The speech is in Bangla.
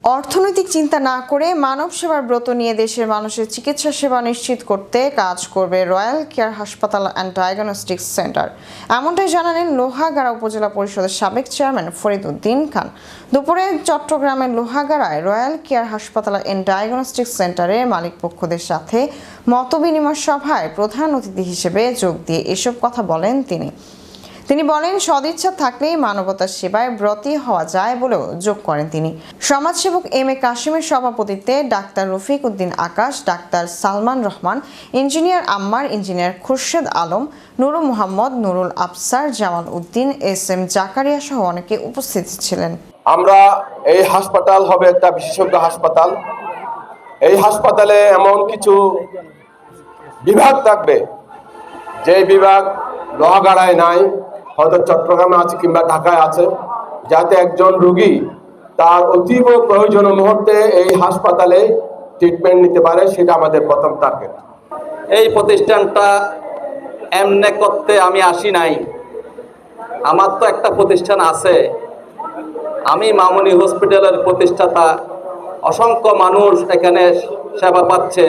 অর্থনৈতিক চিন্তা না করে মানব সেবার ব্রত নিয়ে দেশের মানুষের চিকিৎসা সেবা নিশ্চিত করতে কাজ করবে রয়্যাল কেয়ার হাসপাতাল অ্যান্ড ডায়াগনস্টিক্স সেন্টার। এমনটাই জানালেন লোহাগাড়া উপজেলা পরিষদের সাবেক চেয়ারম্যান ফরিদ উদ্দিন খান। দুপুরে চট্টগ্রামের লোহাগাড়ায় রয়্যাল কেয়ার হাসপাতাল অ্যান্ড ডায়াগনস্টিক্স সেন্টারের মালিকপক্ষদের সাথে মতবিনিময় সভায় প্রধান অতিথি হিসেবে যোগ দিয়ে এসব কথা বলেন তিনি বলেন, সদিচ্ছা থাকলেই মানবতার সেবায় ব্রতী হওয়া যায় বলেও যোগ করেন তিনি। সমাজসেবক এম এ কাশিমের সভাপতিত্বে doctor Rafiq Uddin Akash, doctor Salman Rahman, engineer Ammar, engineer Khurshed Alam, Nurul Mohammad, Nurul Afsar, Jamal Uddin, S M Zakaria সহ অনেকে উপস্থিত ছিলেন। আমরা এই হাসপাতাল হবে একটা বিশেষজ্ঞ হাসপাতাল। এই হাসপাতালে এমন কিছু বিভাগ থাকবে যে বিভাগ লোহাগাড়ায় নাই, হয়তো চট্টগ্রামে আছে কিংবা ঢাকায় আছে, যাতে একজন রোগী তার অতীব প্রয়োজনীয় মুহূর্তে এই হাসপাতালে ট্রিটমেন্ট নিতে পারে, সেটা আমাদের প্রথম টার্গেট। এই প্রতিষ্ঠানটা এমনি করতে আমি আসি নাই, আমার তো একটা প্রতিষ্ঠান আছে। আমি মামুনি হসপিটালের প্রতিষ্ঠাতা, অসংখ্য মানুষ এখানে সেবা পাচ্ছে।